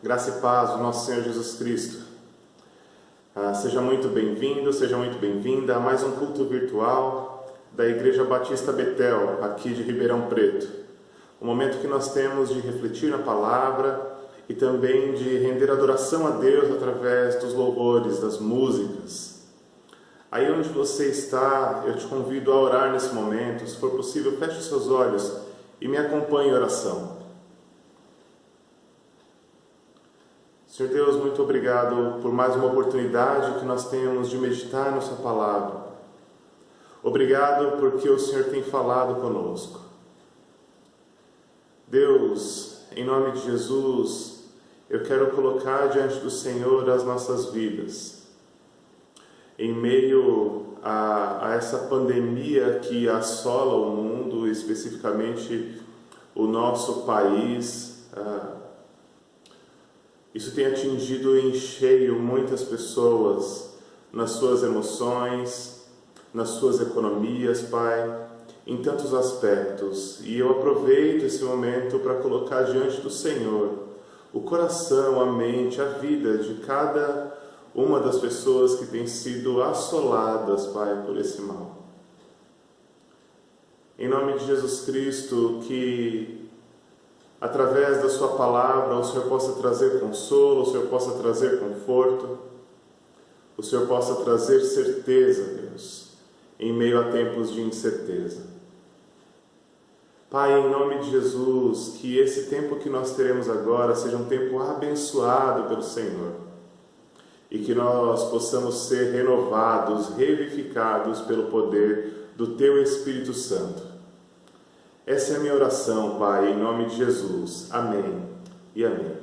Graça e paz do nosso Senhor Jesus Cristo. Seja muito bem-vindo, seja muito bem-vinda a mais um culto virtual da Igreja Batista Betel, aqui de Ribeirão Preto. Um momento que nós temos de refletir na palavra e também de render adoração a Deus através dos louvores, das músicas. Aí onde você está, eu te convido a orar nesse momento. Se for possível, feche os seus olhos e me acompanhe em oração. Senhor Deus, muito obrigado por mais uma oportunidade que nós temos de meditar na sua palavra. Obrigado porque o Senhor tem falado conosco. Deus, em nome de Jesus, eu quero colocar diante do Senhor as nossas vidas. Em meio a essa pandemia que assola o mundo, especificamente o nosso país, isso tem atingido em cheio muitas pessoas nas suas emoções, nas suas economias, Pai, em tantos aspectos. E eu aproveito esse momento para colocar diante do Senhor o coração, a mente, a vida de cada uma das pessoas que têm sido assoladas, Pai, por esse mal. Em nome de Jesus Cristo, que através da sua palavra o Senhor possa trazer consolo, o Senhor possa trazer conforto, o Senhor possa trazer certeza, Deus, em meio a tempos de incerteza. Pai, em nome de Jesus, que esse tempo que nós teremos agora seja um tempo abençoado pelo Senhor e que nós possamos ser renovados, revivificados pelo poder do Teu Espírito Santo. Essa é a minha oração, Pai, em nome de Jesus. Amém e amém.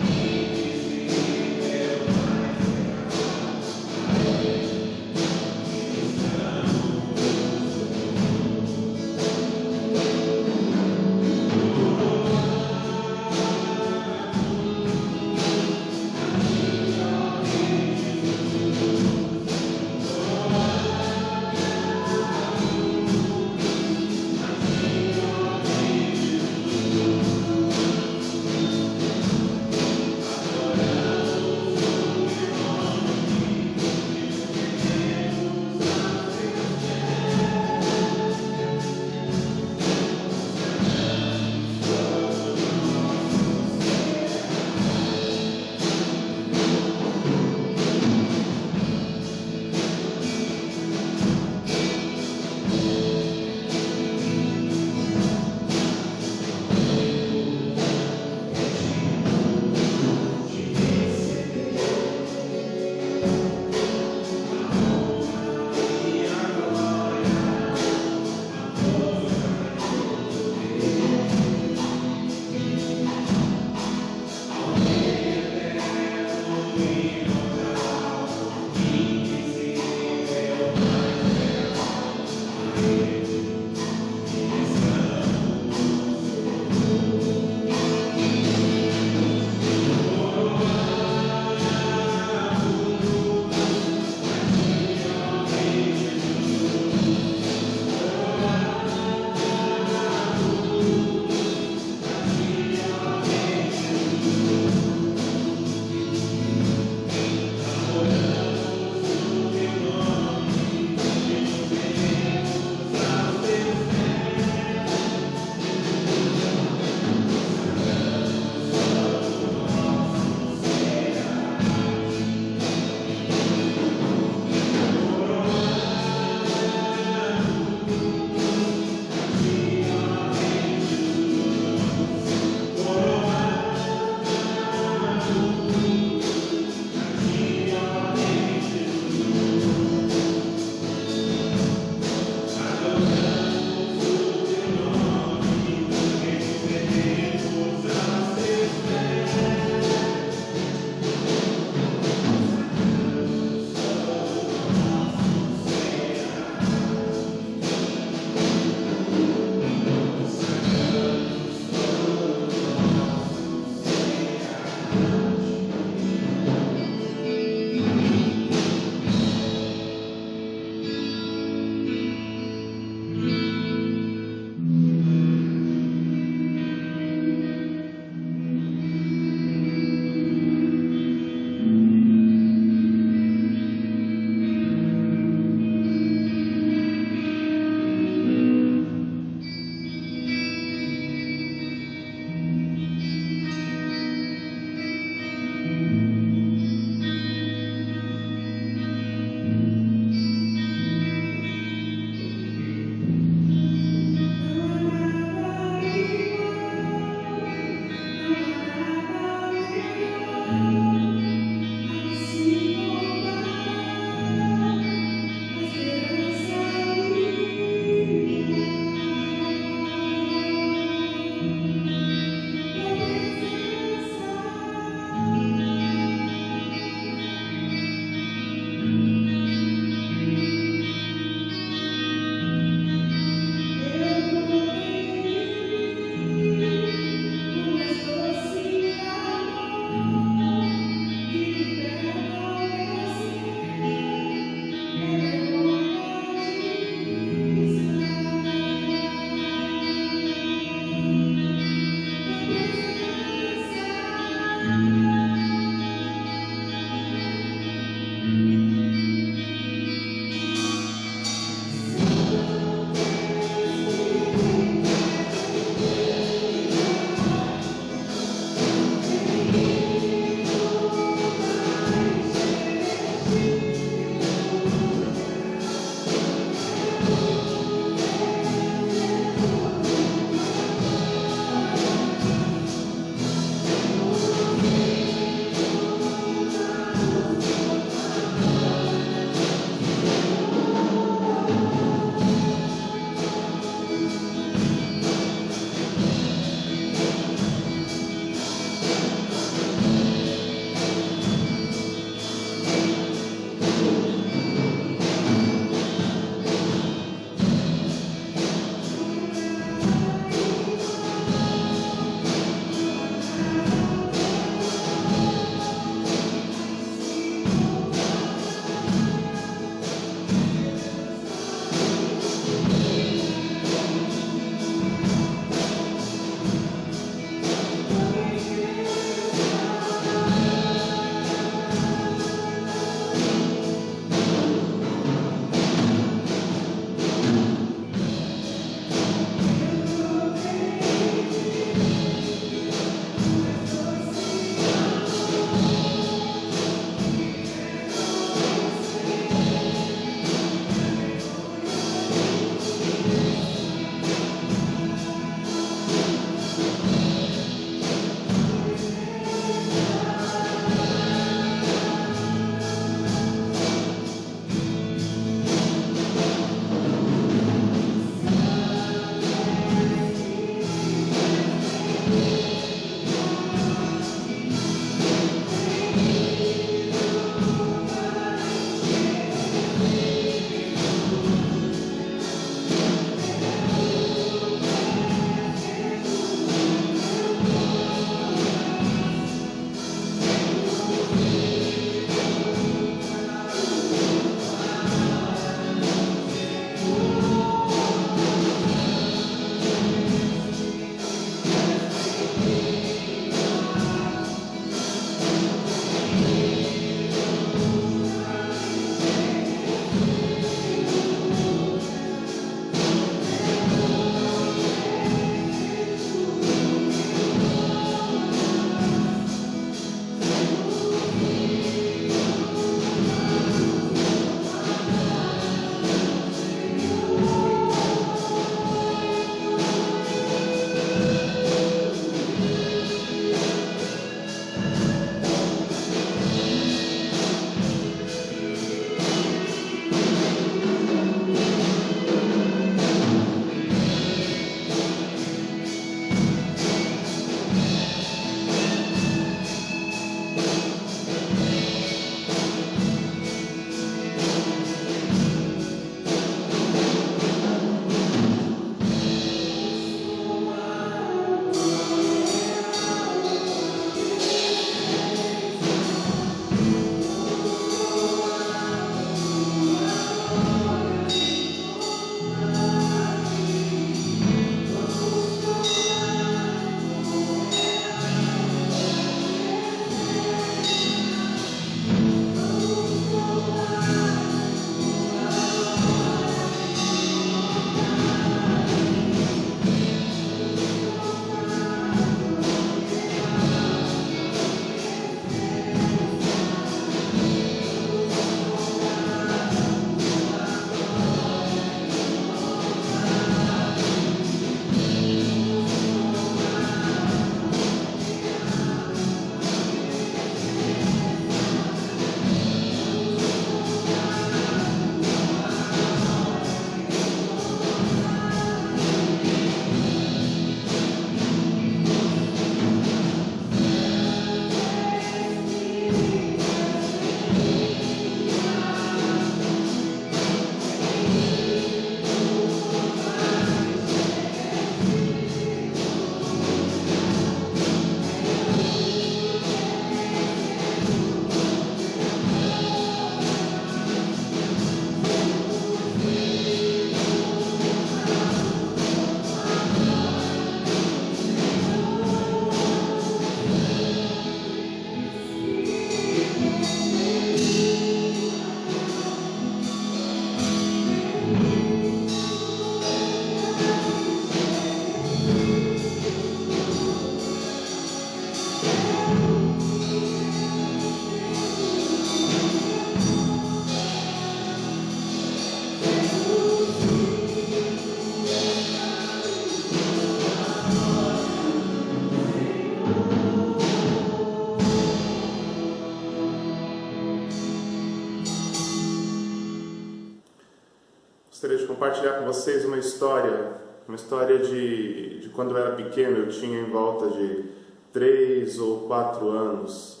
compartilhar com vocês uma história de quando eu era pequeno. Eu tinha em volta de 3 ou 4 anos.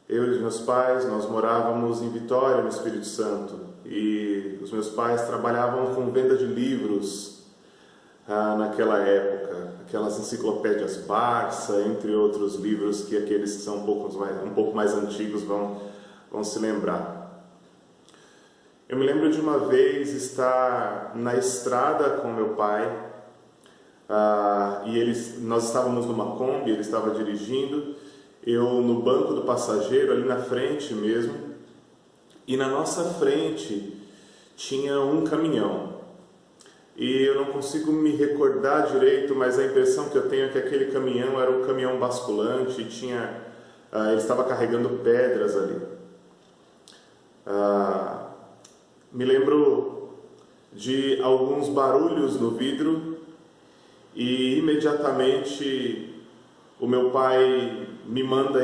Eu e os meus pais, nós morávamos em Vitória, no Espírito Santo, e os meus pais trabalhavam com venda de livros naquela época, aquelas enciclopédias Barça, entre outros livros que aqueles que são um pouco mais antigos vão se lembrar. Eu me lembro de uma vez estar na estrada com meu pai, e nós estávamos numa Kombi, ele estava dirigindo, eu no banco do passageiro, ali na frente mesmo, e na nossa frente tinha um caminhão. E eu não consigo me recordar direito, mas a impressão que eu tenho é que aquele caminhão era um caminhão basculante, ele estava carregando pedras ali. Me lembro de alguns barulhos no vidro e imediatamente o meu pai me manda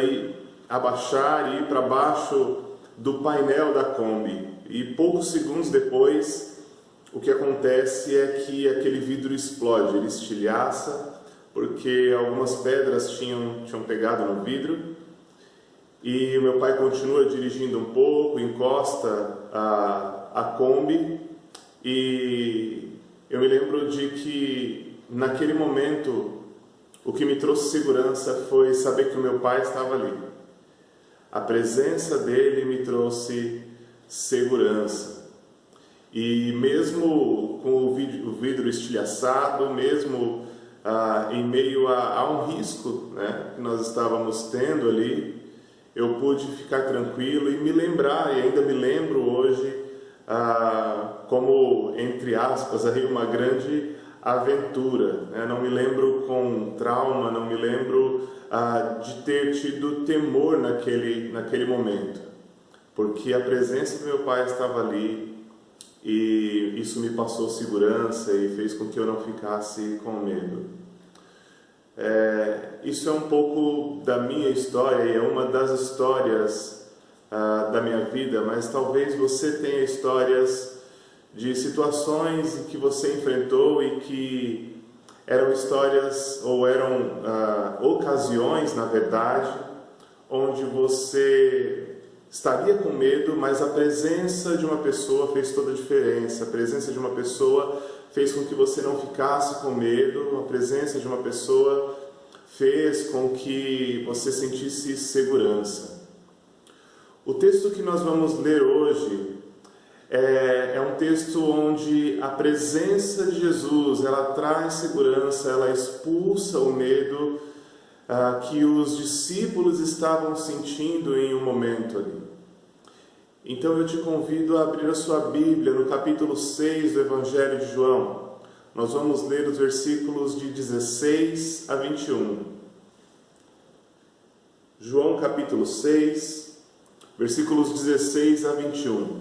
abaixar e ir para baixo do painel da Kombi. E poucos segundos depois, o que acontece é que aquele vidro explode, ele estilhaça, porque algumas pedras tinham pegado no vidro. E o meu pai continua dirigindo um pouco, encosta a Kombi, e eu me lembro de que naquele momento o que me trouxe segurança foi saber que o meu pai estava ali. A presença dele me trouxe segurança. E mesmo com o vidro estilhaçado, mesmo em meio a um risco, né, que nós estávamos tendo ali, eu pude ficar tranquilo e me lembrar, e ainda me lembro hoje, como, entre aspas, uma grande aventura. Né? Não me lembro com trauma, não me lembro de ter tido temor naquele momento, porque a presença do meu pai estava ali e isso me passou segurança e fez com que eu não ficasse com medo. Isso é um pouco da minha história e é uma das histórias da minha vida, mas talvez você tenha histórias de situações que você enfrentou e que eram histórias ou eram ocasiões, na verdade, onde você estaria com medo, mas a presença de uma pessoa fez toda a diferença. A presença de uma pessoa fez com que você não ficasse com medo, a presença de uma pessoa fez com que você sentisse segurança. O texto que nós vamos ler hoje é um texto onde a presença de Jesus, ela traz segurança, ela expulsa o medo que os discípulos estavam sentindo em um momento ali. Então eu te convido a abrir a sua Bíblia no capítulo 6 do Evangelho de João. Nós vamos ler os versículos de 16 a 21. João capítulo 6, versículos 16 a 21.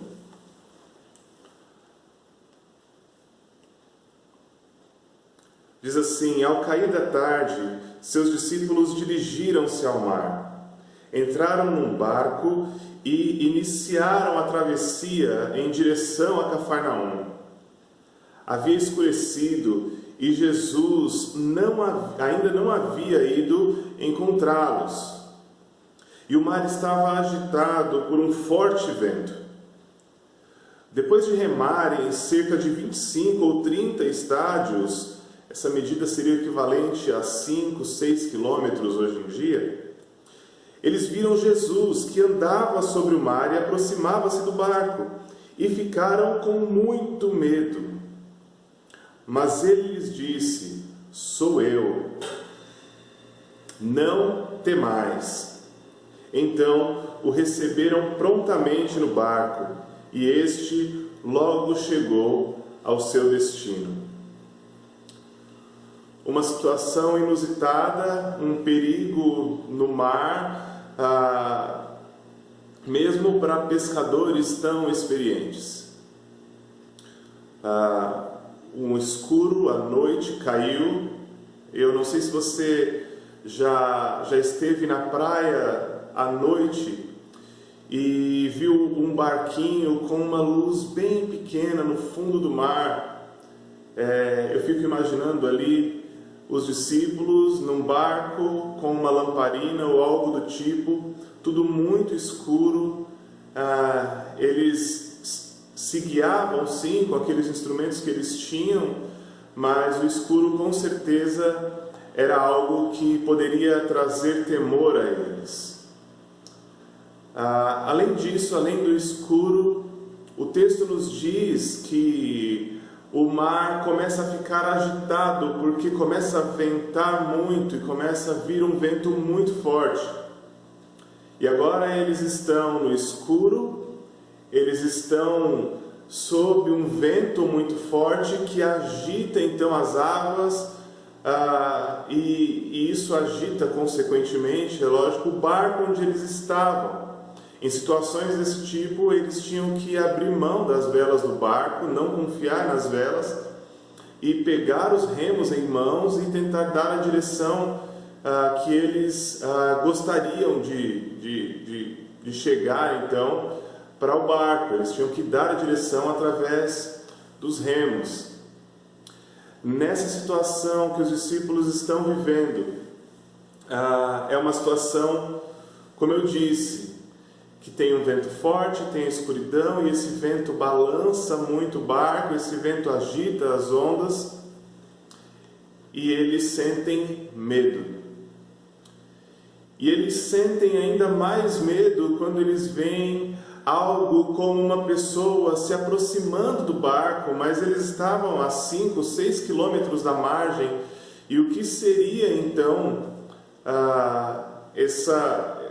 Diz assim: ao cair da tarde, seus discípulos dirigiram-se ao mar. Entraram num barco e iniciaram a travessia em direção a Cafarnaum. Havia escurecido e Jesus ainda não havia ido encontrá-los. E o mar estava agitado por um forte vento. Depois de remarem cerca de 25 ou 30 estádios, essa medida seria equivalente a 5, 6 quilômetros hoje em dia, eles viram Jesus que andava sobre o mar e aproximava-se do barco, e ficaram com muito medo. Mas ele lhes disse: sou eu, não temais. Então o receberam prontamente no barco, e este logo chegou ao seu destino. Uma situação inusitada, um perigo no mar, mesmo para pescadores tão experientes. Um escuro, a noite caiu. Eu não sei se você já esteve na praia à noite e viu um barquinho com uma luz bem pequena no fundo do mar. Eu fico imaginando ali os discípulos num barco com uma lamparina ou algo do tipo, tudo muito escuro. Eles se guiavam sim com aqueles instrumentos que eles tinham, mas o escuro com certeza era algo que poderia trazer temor a eles. Além disso, além do escuro, o texto nos diz que o mar começa a ficar agitado, porque começa a ventar muito e começa a vir um vento muito forte. E agora eles estão no escuro, eles estão sob um vento muito forte que agita então as águas, e isso agita consequentemente, é lógico, o barco onde eles estavam. Em situações desse tipo, eles tinham que abrir mão das velas do barco, não confiar nas velas e pegar os remos em mãos e tentar dar a direção que eles gostariam de chegar então para o barco. Eles tinham que dar a direção através dos remos. Nessa situação que os discípulos estão vivendo, é uma situação, como eu disse, que tem um vento forte, tem a escuridão, e esse vento balança muito o barco, esse vento agita as ondas, e eles sentem medo. E eles sentem ainda mais medo quando eles veem algo como uma pessoa se aproximando do barco, mas eles estavam a 5, 6 quilômetros da margem, e o que seria então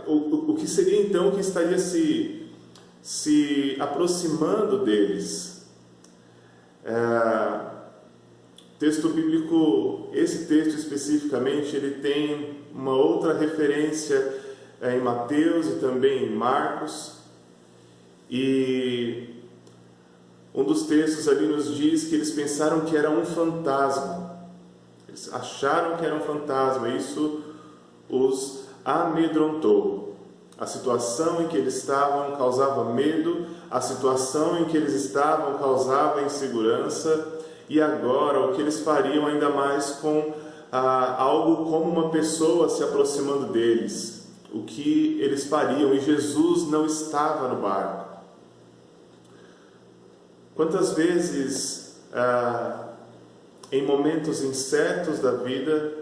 o que seria então que estaria se aproximando deles? Texto bíblico, esse texto especificamente, ele tem uma outra referência em Mateus e também em Marcos, e um dos textos ali nos diz que eles pensaram que era um fantasma. Eles acharam que era um fantasma, isso os amedrontou. A situação em que eles estavam causava medo, a situação em que eles estavam causava insegurança, e agora o que eles fariam ainda mais com algo como uma pessoa se aproximando deles? O que eles fariam? E Jesus não estava no barco. Quantas vezes, em momentos incertos da vida,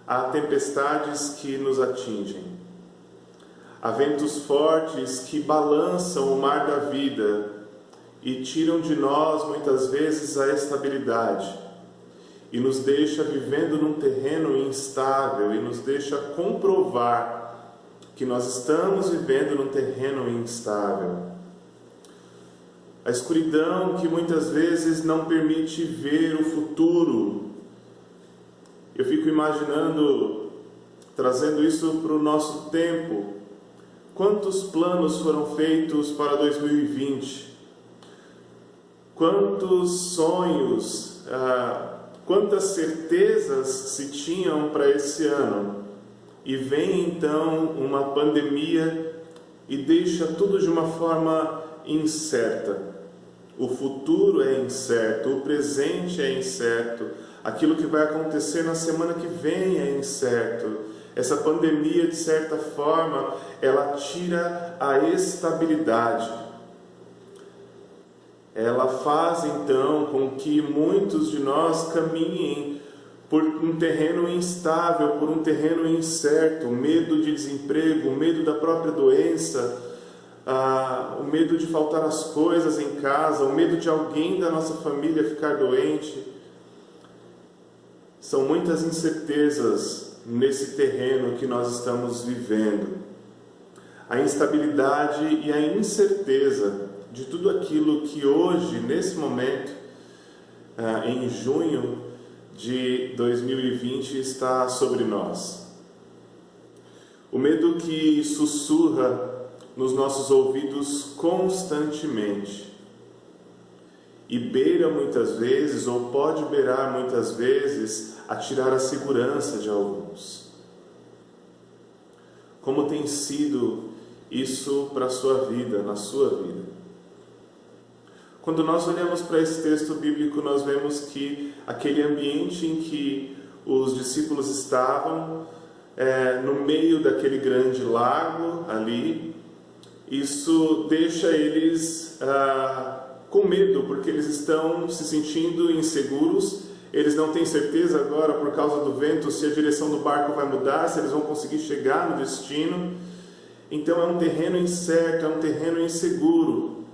há tempestades que nos atingem, há ventos fortes que balançam o mar da vida e tiram de nós muitas vezes a estabilidade e nos deixa vivendo num terreno instável e nos deixa comprovar que nós estamos vivendo num terreno instável. A escuridão que muitas vezes não permite ver o futuro. Eu fico imaginando, trazendo isso para o nosso tempo, quantos planos foram feitos para 2020? Quantos sonhos, quantas certezas se tinham para esse ano? E vem então uma pandemia e deixa tudo de uma forma incerta. O futuro é incerto, o presente é incerto, aquilo que vai acontecer na semana que vem é incerto. Essa pandemia, de certa forma, ela tira a estabilidade. Ela faz então com que muitos de nós caminhem por um terreno instável, por um terreno incerto, medo de desemprego, medo da própria doença, o medo de faltar as coisas em casa, o medo de alguém da nossa família ficar doente. São muitas incertezas nesse terreno que nós estamos vivendo. A instabilidade e a incerteza de tudo aquilo que hoje, nesse momento, em junho de 2020, está sobre nós. O medo que sussurra nos nossos ouvidos constantemente e beira muitas vezes, ou pode beirar muitas vezes, a tirar a segurança de alguns. Como tem sido isso para a sua vida, na sua vida. Quando nós olhamos para esse texto bíblico, nós vemos que aquele ambiente em que os discípulos estavam, no meio daquele grande lago ali, isso deixa eles com medo, porque eles estão se sentindo inseguros, eles não têm certeza agora, por causa do vento, se a direção do barco vai mudar, se eles vão conseguir chegar no destino. Então é um terreno incerto, é um terreno inseguro.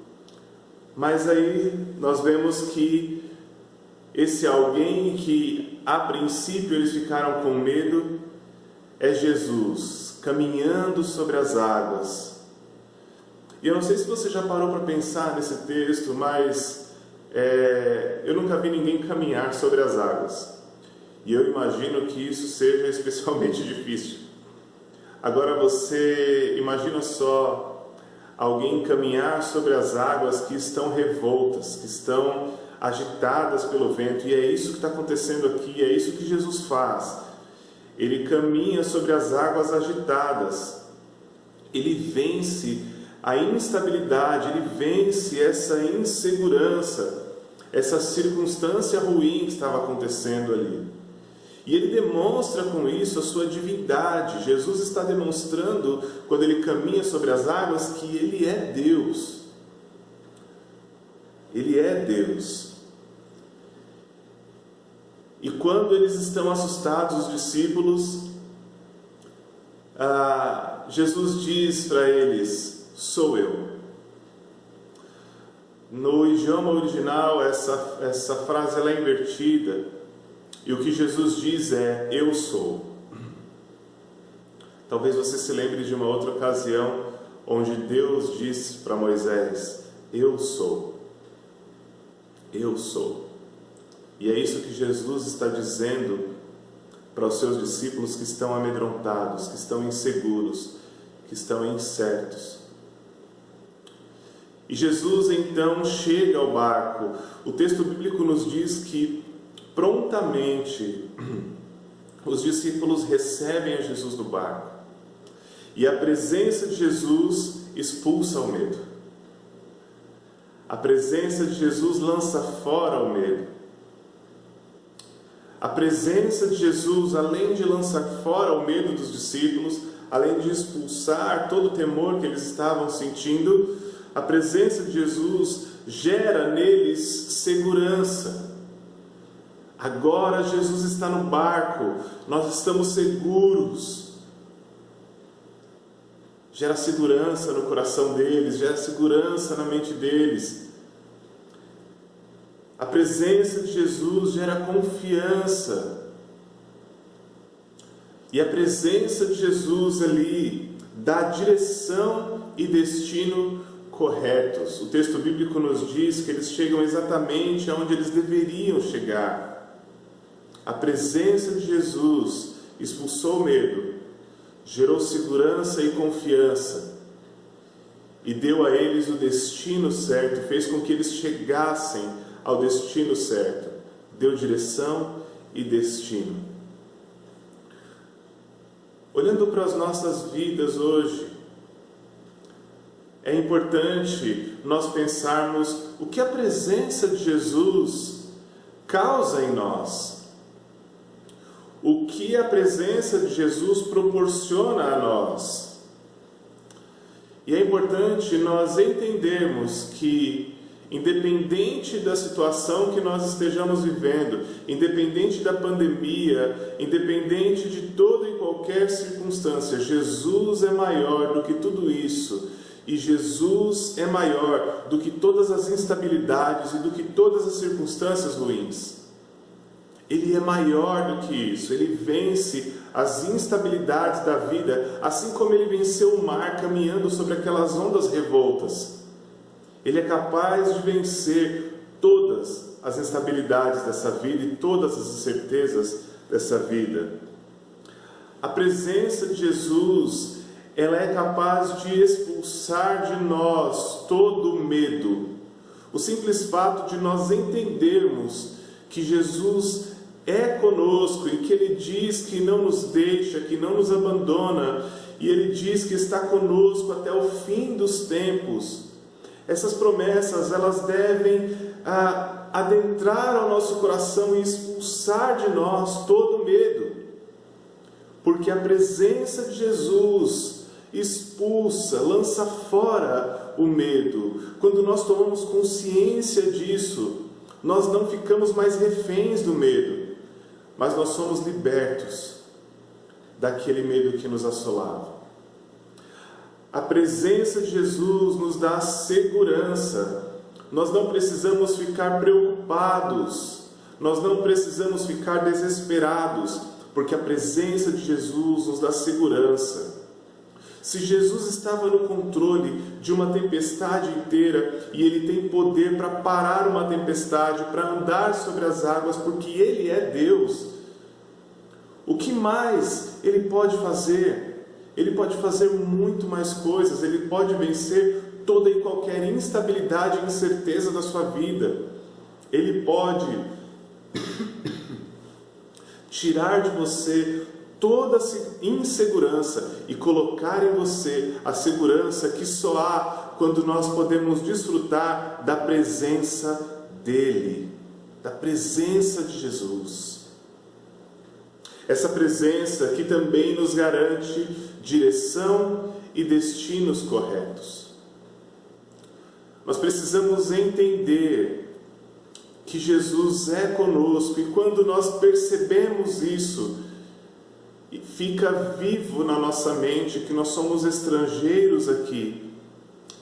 Mas aí nós vemos que esse alguém que a princípio eles ficaram com medo é Jesus, caminhando sobre as águas. E eu não sei se você já parou para pensar nesse texto, mas eu nunca vi ninguém caminhar sobre as águas. E eu imagino que isso seja especialmente difícil. Agora você imagina só alguém caminhar sobre as águas que estão revoltas, que estão agitadas pelo vento. E é isso que está acontecendo aqui, é isso que Jesus faz. Ele caminha sobre as águas agitadas. Ele vence a instabilidade, ele vence essa insegurança, essa circunstância ruim que estava acontecendo ali. E ele demonstra com isso a sua divindade. Jesus está demonstrando, quando ele caminha sobre as águas, que ele é Deus. Ele é Deus. E quando eles estão assustados, os discípulos, Jesus diz para eles: sou eu. No idioma original, essa frase ela é invertida. E o que Jesus diz é: eu sou. Talvez você se lembre de uma outra ocasião onde Deus disse para Moisés: eu sou. Eu sou. E é isso que Jesus está dizendo para os seus discípulos que estão amedrontados, que estão inseguros, que estão incertos. E Jesus então chega ao barco. O texto bíblico nos diz que prontamente os discípulos recebem a Jesus no barco. E a presença de Jesus expulsa o medo. A presença de Jesus lança fora o medo. A presença de Jesus, além de lançar fora o medo dos discípulos, além de expulsar todo o temor que eles estavam sentindo, a presença de Jesus gera neles segurança. Agora Jesus está no barco, nós estamos seguros. Gera segurança no coração deles, gera segurança na mente deles. A presença de Jesus gera confiança. E a presença de Jesus ali dá direção e destino corretos. O texto bíblico nos diz que eles chegam exatamente aonde eles deveriam chegar. A presença de Jesus expulsou o medo, gerou segurança e confiança, e deu a eles o destino certo, fez com que eles chegassem ao destino certo, deu direção e destino. Olhando para as nossas vidas hoje, é importante nós pensarmos o que a presença de Jesus causa em nós. O que a presença de Jesus proporciona a nós. E é importante nós entendermos que, independente da situação que nós estejamos vivendo, independente da pandemia, independente de toda e qualquer circunstância, Jesus é maior do que tudo isso. E Jesus é maior do que todas as instabilidades e do que todas as circunstâncias ruins. Ele é maior do que isso, ele vence as instabilidades da vida, assim como ele venceu o mar caminhando sobre aquelas ondas revoltas. Ele é capaz de vencer todas as instabilidades dessa vida e todas as incertezas dessa vida. A presença de Jesus, ela é capaz de expulsar de nós todo o medo. O simples fato de nós entendermos que Jesus é conosco e que Ele diz que não nos deixa, que não nos abandona, e Ele diz que está conosco até o fim dos tempos. Essas promessas, elas devem adentrar ao nosso coração e expulsar de nós todo medo, porque a presença de Jesus expulsa, lança fora o medo. Quando nós tomamos consciência disso, nós não ficamos mais reféns do medo, mas nós somos libertos daquele medo que nos assolava. A presença de Jesus nos dá segurança. Nós não precisamos ficar preocupados, nós não precisamos ficar desesperados, porque a presença de Jesus nos dá segurança. Se Jesus estava no controle de uma tempestade inteira, e Ele tem poder para parar uma tempestade, para andar sobre as águas, porque Ele é Deus, o que mais Ele pode fazer? Ele pode fazer muito mais coisas. Ele pode vencer toda e qualquer instabilidade e incerteza da sua vida. Ele pode tirar de você toda insegurança e colocar em você a segurança que só há quando nós podemos desfrutar da presença dEle, da presença de Jesus. Essa presença que também nos garante direção e destinos corretos. Nós precisamos entender que Jesus é conosco, e quando nós percebemos isso, fica vivo na nossa mente que nós somos estrangeiros aqui,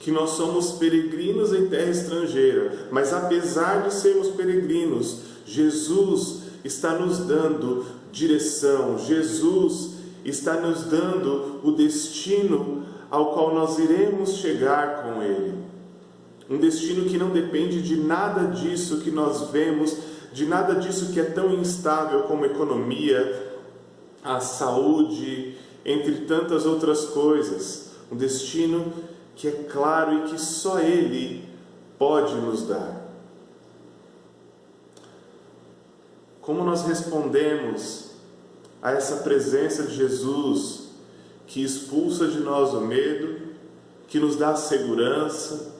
que nós somos peregrinos em terra estrangeira, mas apesar de sermos peregrinos, Jesus está nos dando direção, Jesus está nos dando o destino ao qual nós iremos chegar com Ele. Um destino que não depende de nada disso que nós vemos, de nada disso que é tão instável como a economia, a saúde, entre tantas outras coisas. Um destino que é claro e que só Ele pode nos dar. Como nós respondemos a essa presença de Jesus, que expulsa de nós o medo, que nos dá segurança?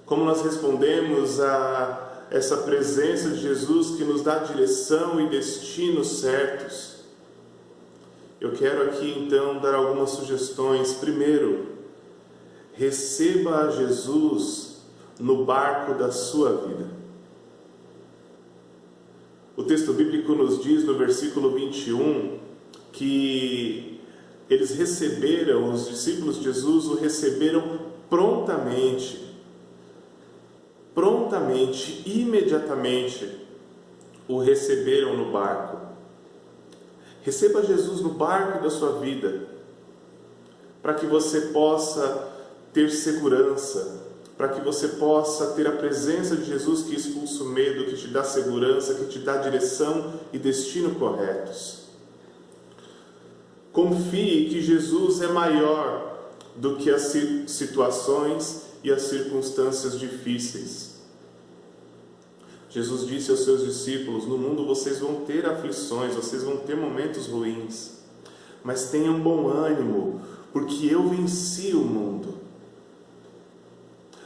Como nós respondemos a essa presença de Jesus que nos dá direção e destinos certos? Eu quero aqui então dar algumas sugestões. Primeiro, receba a Jesus no barco da sua vida. O texto bíblico nos diz no versículo 21 que eles receberam, os discípulos de Jesus o receberam prontamente, imediatamente o receberam no barco. Receba Jesus no barco da sua vida, para que você possa ter segurança, para que você possa ter a presença de Jesus que expulsa o medo, que te dá segurança, que te dá direção e destino corretos. Confie que Jesus é maior do que as situações e as circunstâncias difíceis. Jesus disse aos seus discípulos: no mundo vocês vão ter aflições, vocês vão ter momentos ruins, mas tenham bom ânimo, porque eu venci o mundo.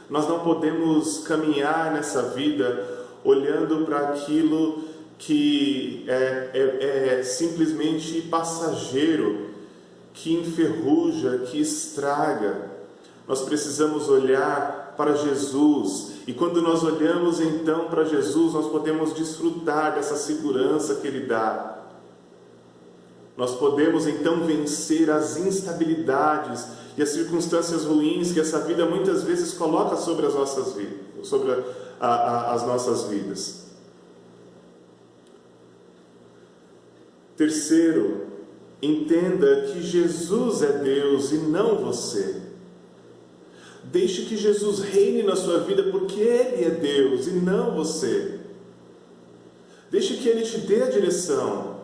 Nós não podemos caminhar nessa vida olhando para aquilo que é simplesmente passageiro, que enferruja, que estraga. Nós precisamos olhar para Jesus, e quando nós olhamos então para Jesus, nós podemos desfrutar dessa segurança que Ele dá. Nós podemos então vencer as instabilidades e as circunstâncias ruins que essa vida muitas vezes coloca sobre as nossas vidas, sobre as nossas vidas. Terceiro, entenda que Jesus é Deus e não você. Deixe que Jesus reine na sua vida, porque Ele é Deus e não você. Deixe que Ele te dê a direção.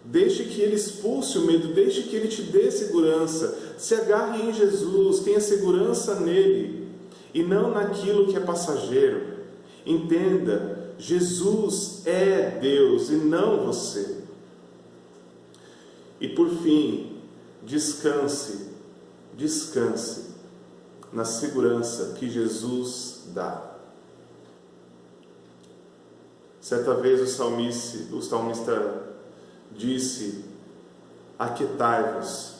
Deixe que Ele expulse o medo. Deixe que Ele te dê segurança. Se agarre em Jesus, tenha segurança nele e não naquilo que é passageiro. Entenda Jesus é Deus e não você. E por fim, descanse na segurança que Jesus dá. Certa vez o salmista disse: aquietai-vos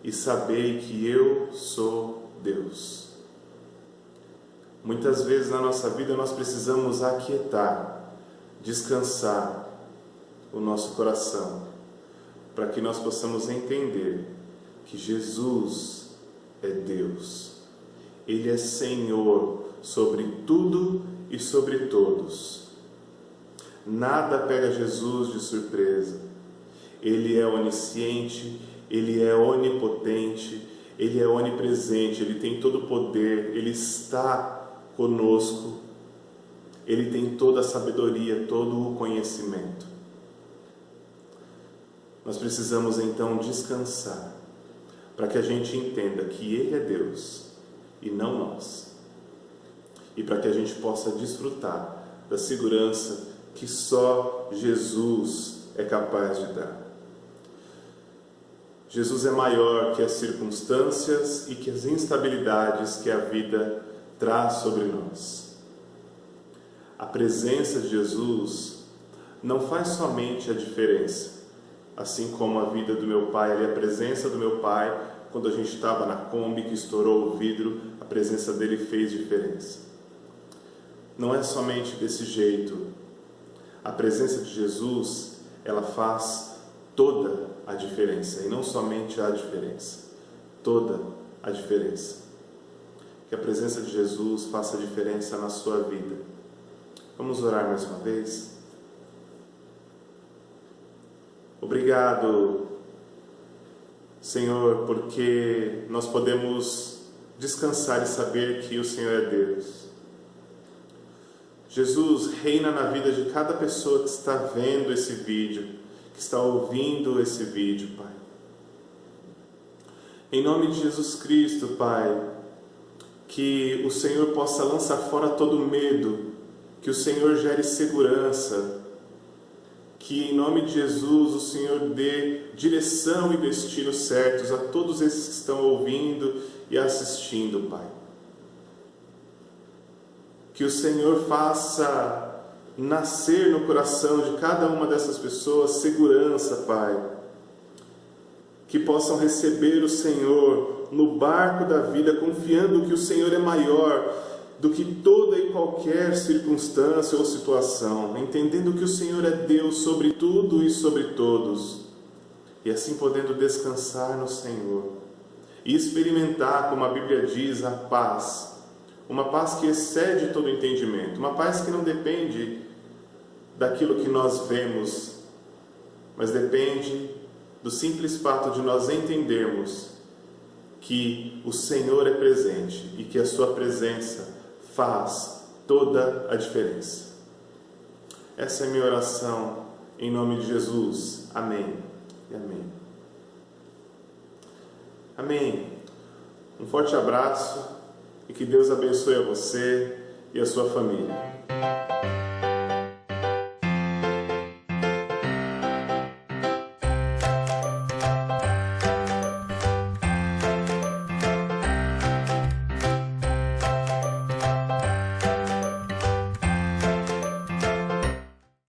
e sabei que eu sou Deus. Muitas vezes na nossa vida nós precisamos aquietar, descansar o nosso coração, para que nós possamos entender que Jesus é Deus. Ele é Senhor sobre tudo e sobre todos. Nada pega Jesus de surpresa. Ele é onisciente, Ele é onipotente, Ele é onipresente, Ele tem todo o poder, Ele está conosco, Ele tem toda a sabedoria, todo o conhecimento. Nós precisamos então descansar, para que a gente entenda que Ele é Deus e não nós. E para que a gente possa desfrutar da segurança que só Jesus é capaz de dar. Jesus é maior que as circunstâncias e que as instabilidades que a vida traz sobre nós. A presença de Jesus não faz somente a diferença, assim como a vida do meu pai, a presença do meu pai, quando a gente estava na Kombi que estourou o vidro, a presença dele fez diferença. Não é somente desse jeito. A presença de Jesus, ela faz toda a diferença, e não somente a diferença, toda a diferença. Que a presença de Jesus faça diferença na sua vida. Vamos orar mais uma vez? Obrigado, Senhor, porque nós podemos descansar e saber que o Senhor é Deus. Jesus, reina na vida de cada pessoa que está vendo esse vídeo, que está ouvindo esse vídeo, Pai. Em nome de Jesus Cristo, Pai, que o Senhor possa lançar fora todo medo, que o Senhor gere segurança, que em nome de Jesus o Senhor dê direção e destino certos a todos esses que estão ouvindo e assistindo, Pai. Que o Senhor faça nascer no coração de cada uma dessas pessoas segurança, Pai. Que possam receber o Senhor no barco da vida, confiando que o Senhor é maior do que toda e qualquer circunstância ou situação, entendendo que o Senhor é Deus sobre tudo e sobre todos, e assim podendo descansar no Senhor e experimentar, como a Bíblia diz, a paz, uma paz que excede todo entendimento, uma paz que não depende daquilo que nós vemos, mas depende do simples fato de nós entendermos que o Senhor é presente e que a sua presença faz toda a diferença. Essa é a minha oração em nome de Jesus. Amém e amém. Amém. Um forte abraço e que Deus abençoe a você e a sua família.